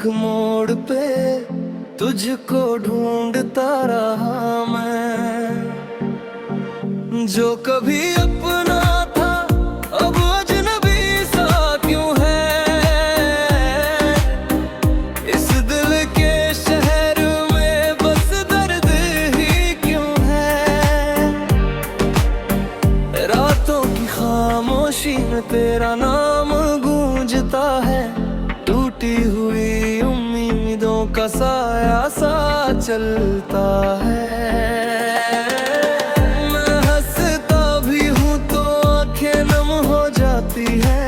एक मोड़ पे तुझको ढूंढता रहा मैं, जो कभी अपना था अब अजनबी सा क्यों है। इस दिल के शहर में बस दर्द ही क्यों है। रातों की खामोशी में तेरा नाम गूंजता है, टूटी हुई उम्मीदों का साया सा चलता है। मैं हंसता भी हूँ तो आंखें नम हो जाती है,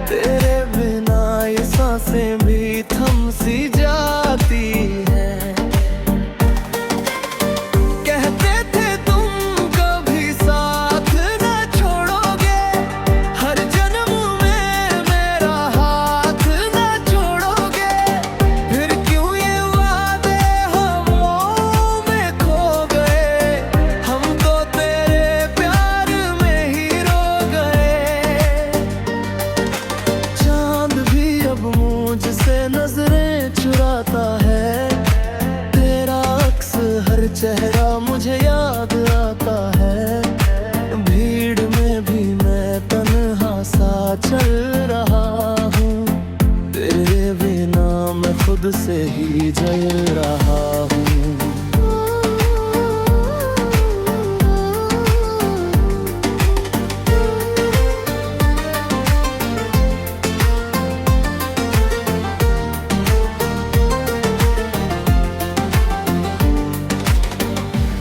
तेरे बिना ये सांसें भी थम सी जाती है। कहते थे तुम कभी साथ न छोड़ोगे, हर जन्म में मेरा हाथ न छोड़ोगे। फिर क्यों ये वादे हवाओं में खो गए, हम तो तेरे प्यार में ही रो गए। चांद भी अब मुझसे नजरें चुराता है, तेरा अक्स हर चेहरा मुझे याद आता है। भीड़ में भी मैं तन्हा सा चल रहा हूँ, तेरे बिना मैं खुद से ही जल रहा हूँ।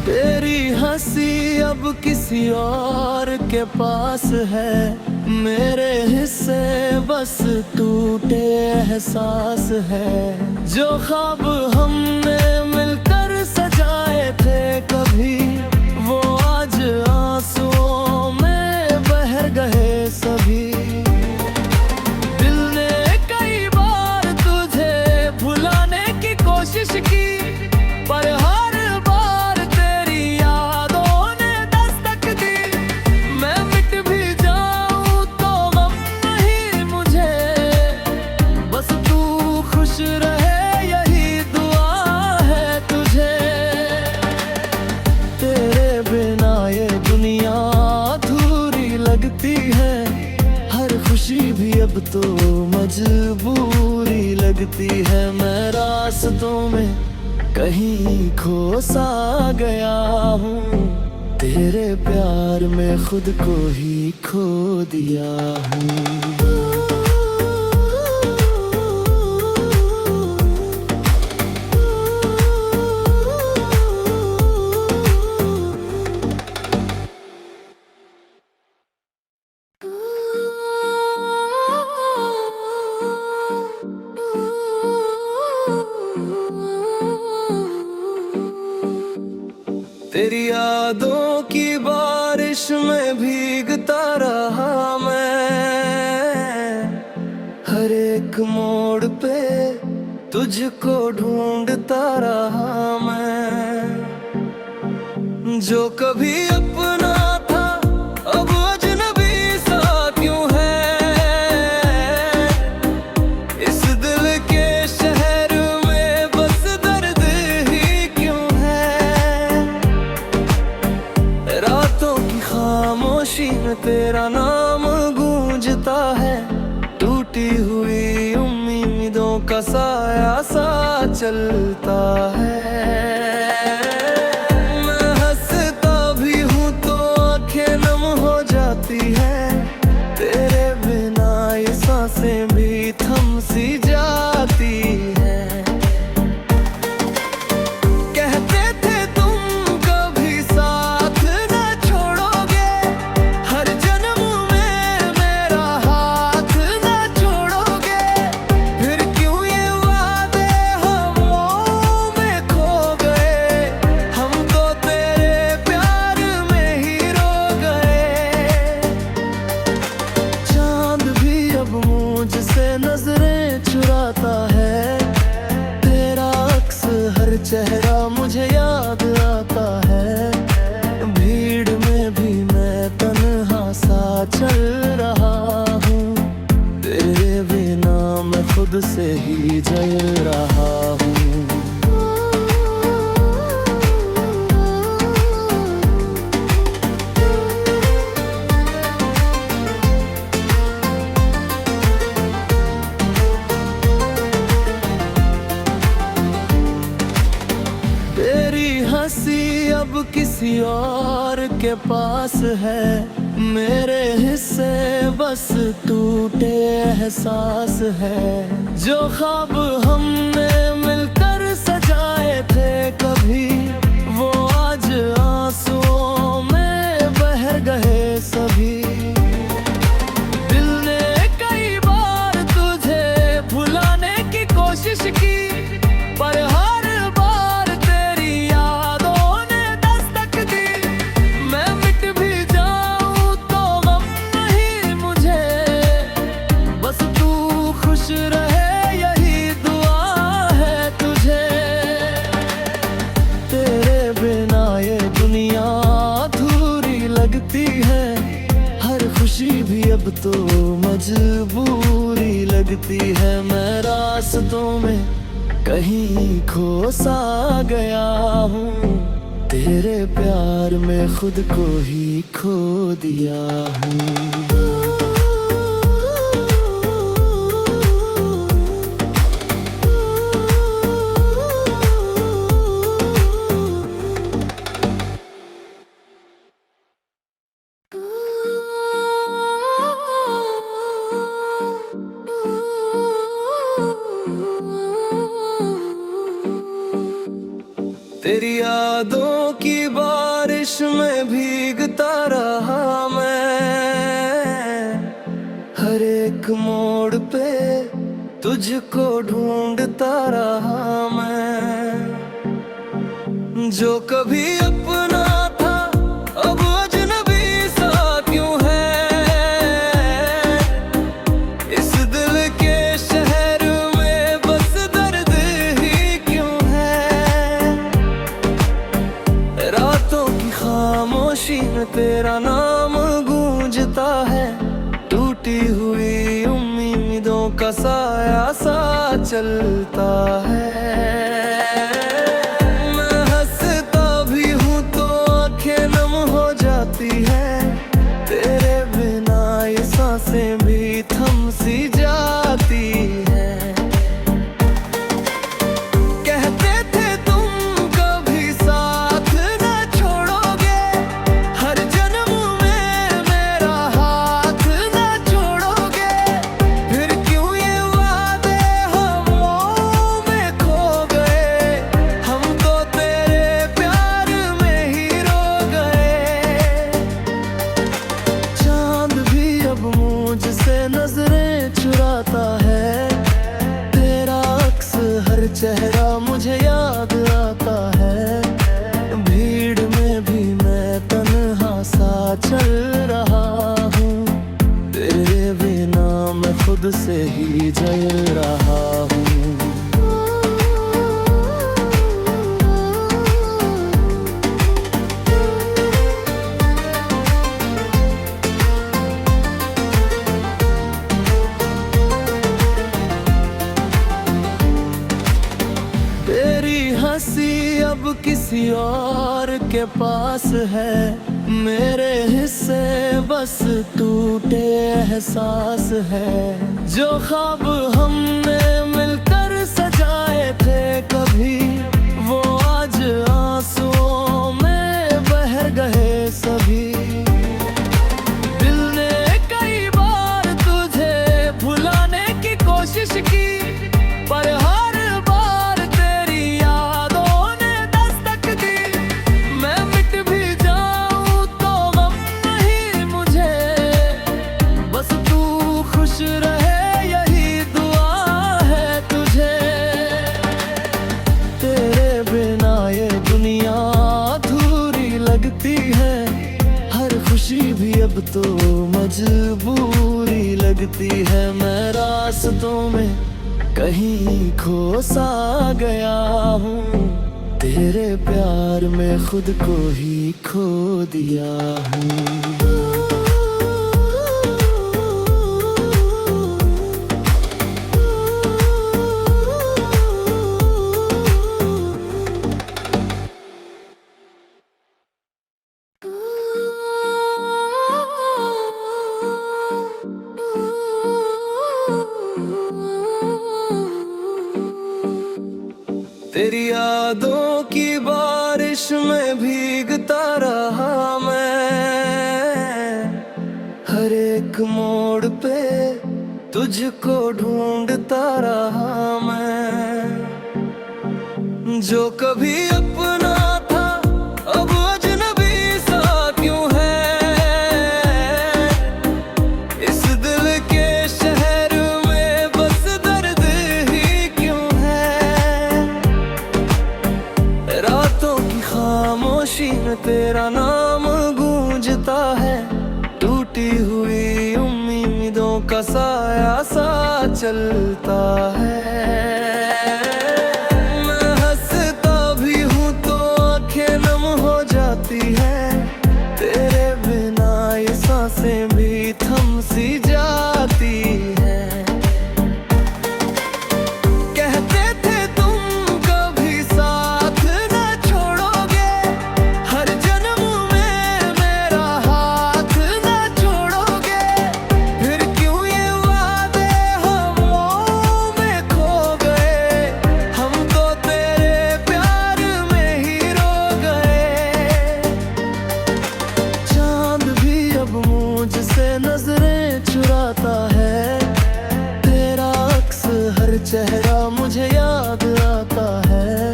तेरी हंसी अब किसी और के पास है, मेरे हिस्से बस टूटे एहसास है। जो ख्वाब हमने मिलकर सजाए थे कभी, वो आज आंसुओं में बह गए सभी। दिल ने कई बार तुझे भुलाने की कोशिश की, पर हर बार तेरी यादों ने दस्तक दी। मैं मिट भी जाऊं तो गम नहीं मुझे, बस तू खुश रहे यही दुआ है तुझे। तेरे बिना ये दुनिया अधूरी लगती है, हर खुशी भी अब तो मजबूरी लगती है। मैं रास्तों में कहीं खो सा गया हूँ, तेरे प्यार में खुद को ही खो दिया हूँ। तेरी यादों की बारिश में भीगता रहा मैं, हर एक मोड़ पे तुझको ढूंढता रहा मैं, जो कभी अपना था अब अजनबी सा क्यों है। इस दिल के शहर में बस दर्द ही क्यों है। रातों की खामोशी में तेरा नाम गूंजता है, टूटी हुई उम्मीदों का साया सा चलता है। मैं हंसता भी हूँ तो आंखें नम हो जाती है, तेरे बिना ये सांसें भी थम सी जाती है। कहते थे तुम कभी साथ न छोड़ोगे, हर जन्म में मेरा हाथ न छोड़ोगे। फिर क्यों ये वादे हवाओं में खो गए, हम तो तेरे प्यार में ही रो गए। चांद भी अब मुझसे नजरें चुराता है, तेरा अक्स हर चेहरा मुझे याद आता है। भीड़ में भी मैं तन्हा सा चल रहा हूँ, तेरे बिना मैं खुद से ही जल अब किसी और के पास है। मेरे हिस्से बस टूटे एहसास है। जो ख्वाब हमने मिलकर सजाए थे कभी, वो आज आंसुओं में बह गए सभी। दिल ने कई बार तुझे भुलाने की कोशिश की, पर हर बार तेरी यादों ने दस्तक दी। मैं मिट भी जाऊं तो गम नहीं मुझे, बस तू खुश रहे यही दुआ है तुझे। तेरे बिना ये दुनिया अधूरी लगती है, हर खुशी भी अब तो मजबूरी लगती है। मैं रास्तों में कहीं खो सा गया हूँ, तेरे प्यार में खुद को ही खो दिया हूँ। तेरी यादों की बारिश में भीगता रहा मैं, हर एक मोड़ पे तुझको ढूंढता रहा मैं। जो कभी अपना था अब अजनबी सा क्यों है, इस दिल के शहर में बस दर्द ही क्यों है। रातों की खामोशी में तेरा नाम गूंजता है, टूटी हुई उम्मीदों का साया सा चलता है। मैं हंसता भी हूँ तो आंखें नम हो जाती है, तेरे बिना ये सांसें भी थम सी जाती है। कहते थे तुम कभी साथ न छोड़ोगे, हर जन्म में मेरा हाथ न छोड़ोगे। फिर क्यों ये वादे हवाओं में खो गए, हम तो तेरे प्यार में ही रो गए। चांद भी अब मुझसे नजरें चुराता है, तेरा अक्स हर चेहरा मुझे याद आता है। भीड़ में भी मैं तन्हा सा चल रहा हूँ, तेरे बिना मैं खुद से ही जल रहा हूँ। तेरी हंसी अब किसी और के पास है। मेरे हिस्से बस टूटे एहसास है। जो ख्वाब हमने मिलकर सजाए थे कभी, वो आज आंसुओं में बह गए सभी। दिल ने कई बार तुझे भुलाने की कोशिश की, पर हर बार तेरी यादों ने दस्तक दी। मैं मिट भी जाऊं तो गम नहीं मुझे, बस तू खुश रहे यही दुआ है तुझे। तेरे बिना ये दुनिया अधूरी लगती है, हर खुशी भी अब तो मजबूरी लगती है। मैं रास्तों में कहीं खो सा गया हूँ, तेरे प्यार में खुद को ही खो दिया हूँ। तेरी यादों की बारिश बारिश में भीगता रहा मैं, हर एक मोड़ पे तुझको ढूंढता रहा मैं। जो कभी अपना था अब अजनबी सा क्यों है, इस दिल के शहर में बस दर्द ही क्यों है। रातों की खामोशी में तेरा नाम गूंजता है, टूटी हुई उम्मीदों का साया सा चलता है। मैं हंसता भी हूँ तो आंखें नम हो जाती है, तेरे बिना ये सांसें भी थम सी जाती है। कहते थे तुम कभी साथ न छोड़ोगे, हर जन्म में मेरा हाथ न छोड़ोगे, फिर क्यों ये वादे हवाओं में खो गए। हम तो तेरे प्यार में ही रो गए। चांद भी अब मुझसे नजरें चुराता है, तेरा अक्स हर चेहरा मुझे याद आता है।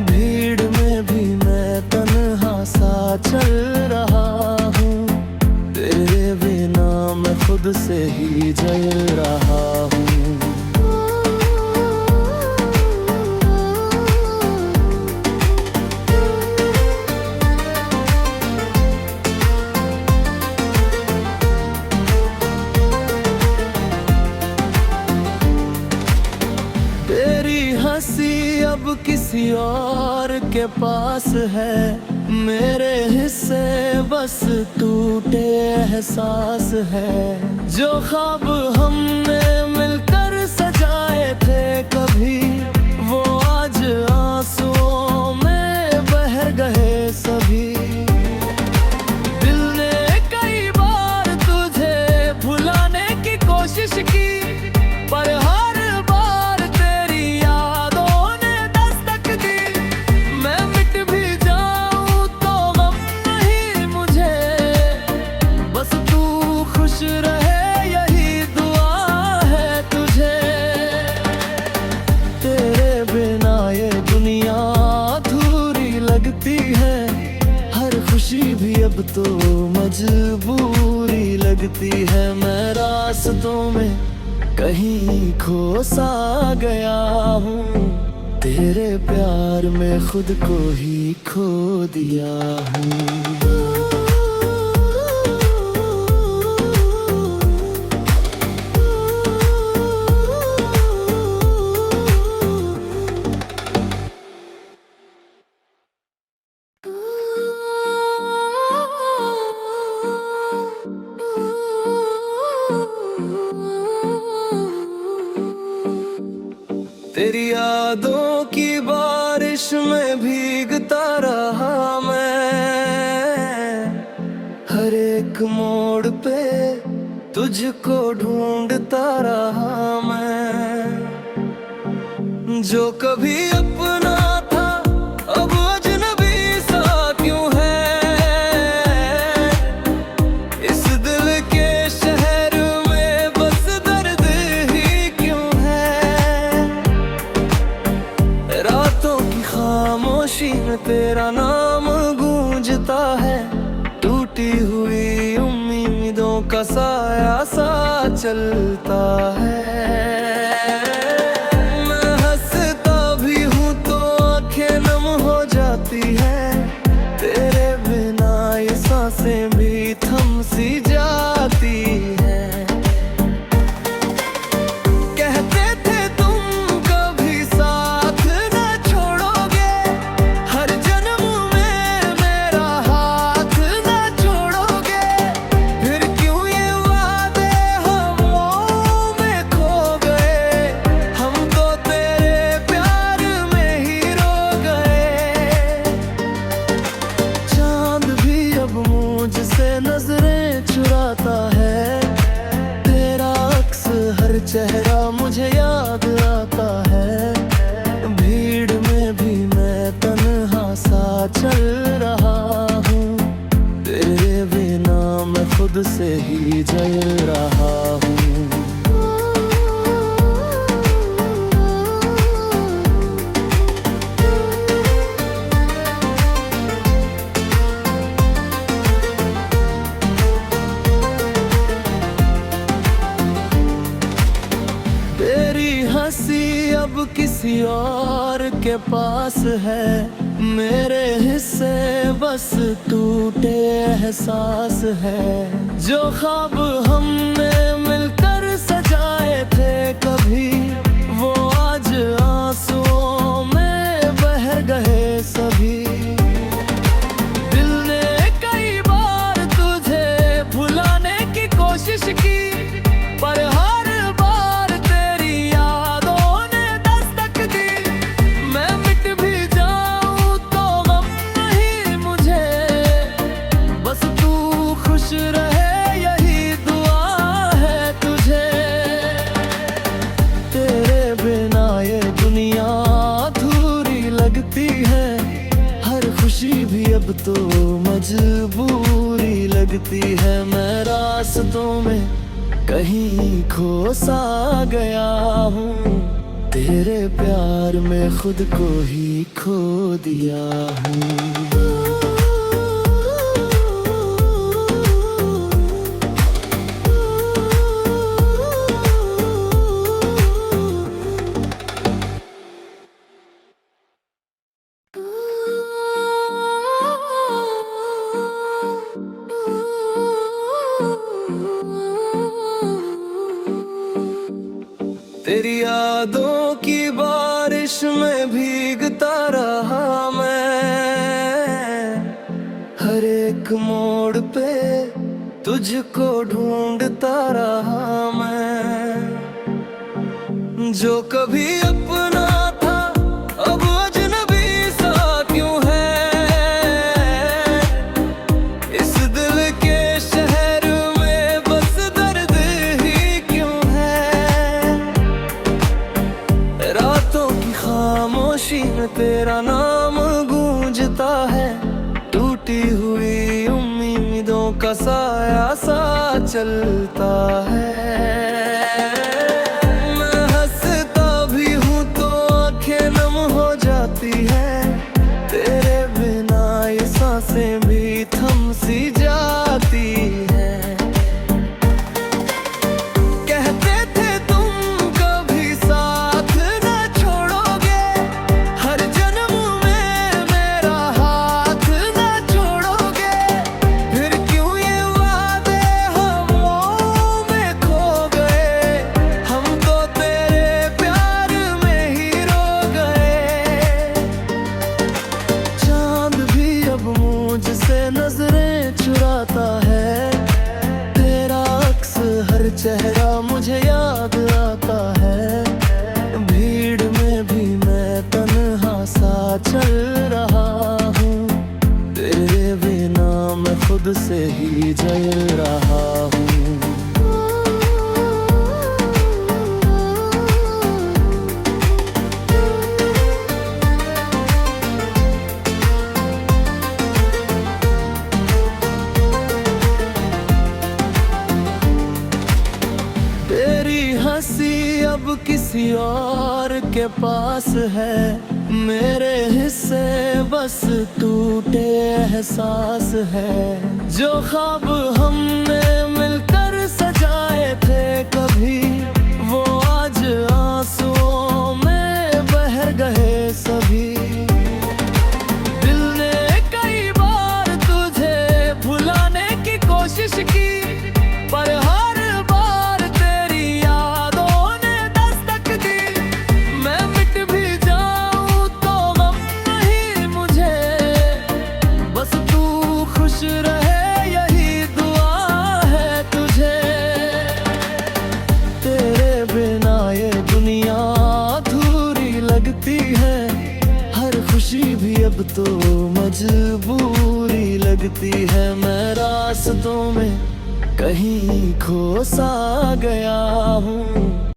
भीड़ में भी मैं तन्हा सा चल रहा हूँ, तेरे बिना मैं खुद से ही जल रहा हूँ। तेरी हंसी अब किसी और के पास है, मेरे हिस्से बस टूटे एहसास है। जो ख्वाब हमने मिलकर सजाए थे कभी, वो आज आंसुओं में बह गए सभी। दिल ने कई बार तुझे भुलाने की कोशिश की, पर हर बार तेरी यादों ने दस्तक दी। मैं मिट भी जाऊं तो गम नहीं मुझे, बस तू खुश रहे यही दुआ है तुझे। तेरे बिना ये दुनिया अधूरी लगती है, हर खुशी भी अब तो मजबूरी लगती है। मैं रास्तों में कहीं खो सा गया हूँ, तेरे प्यार में खुद को ही खो दिया हूँ। तेरी यादों की बारिश में भीगता रहा मैं, हर एक मोड़ पे तुझको ढूंढता रहा मैं। जो कभी अपना था अब अजनबी सा क्यों है, इस दिल के शहर में बस दर्द ही क्यों है। रातों की खामोशी में तेरा नाम गूंजता है, टूटी हुई उम्मीदों का साया सा चलता है। मैं हंसता भी हूँ तो आंखें नम हो जाती है, तेरे बिना ये सांसें भी थम सी जाती है। कहते थे तुम कभी साथ न छोड़ोगे, हर जन्म में मेरा हाथ न छोड़ोगे, फिर क्यों ये वादे हवाओं में खो गए। हम तो तेरे प्यार में ही रो गए। चांद भी अब मुझसे नजरें चुराता है, तेरा अक्स हर चेहरा मुझे याद आता है। भीड़ में भी मैं तन्हा सा चल रहा हूँ। तेरे बिना मैं खुद से ही जल रहा हूँ। हंसी अब किसी और के पास है, मेरे हिस्से बस टूटे एहसास है। जो ख्वाब हमने मिलकर सजाए थे कभी, वो आज आंसुओं में बह गए सभी। दिल ने कई बार तुझे भुलाने की कोशिश की, पर रहे यही दुआ है तुझे। तेरे बिना ये दुनिया अधूरी लगती है, हर खुशी भी अब तो मजबूरी लगती है। मैं रास्तों में कहीं खो सा गया हूँ, तेरे प्यार में खुद को ही खो दिया हूँ। तेरी यादों की बारिश में भीगता रहा मैं, हर एक मोड़ पे तुझको ढूंढता रहा मैं। जो कभी अपना था अब अजनबी सा क्यों है, इस दिल के शहर में बस दर्द ही क्यों है। रातों की खामोशी में तेरा नाम गूंजता है, टूटी हुई उम्मीदों का साया सा चलता है। मैं हंसता भी हूँ तो आंखें नम हो जाती है, तेरे बिना ये सांसें भी थम सी जाती है। कहते थे तुम कभी साथ न छोड़ोगे, हर जन्म में मेरा हाथ न छोड़ोगे। फिर क्यों ये वादे हमों में खो गए, हम तो तेरे प्यार में ही रो गए। चांद भी अब मुझसे नजरें चुराता है, तेरा अक्स हर चेहरा मुझे याद आता है। भीड़ में भी मैं तन्हा सा चल रहा हूँ, तेरे बिना मैं खुद से ही जल रहा हूँ। तेरी हंसी अब किसी और के पास है, मेरे हिस्से बस टूटे एहसास है। जो ख्वाब हमने मिलकर सजाए थे कभी, वो आज आंसुओं में बह गए सभी। दिल ने कई बार तुझे भुलाने की कोशिश की, पर हर बार तेरी यादों ने दस्तक दी। मैं मिट भी जाऊं तो गम नहीं मुझे, बस तू खुश रहे यही दुआ है तुझे। तेरे बिना ये दुनिया अधूरी लगती है, हर खुशी भी अब तो मजबूरी लगती है। मैं रास्तों में कहीं खो सा गया हूँ।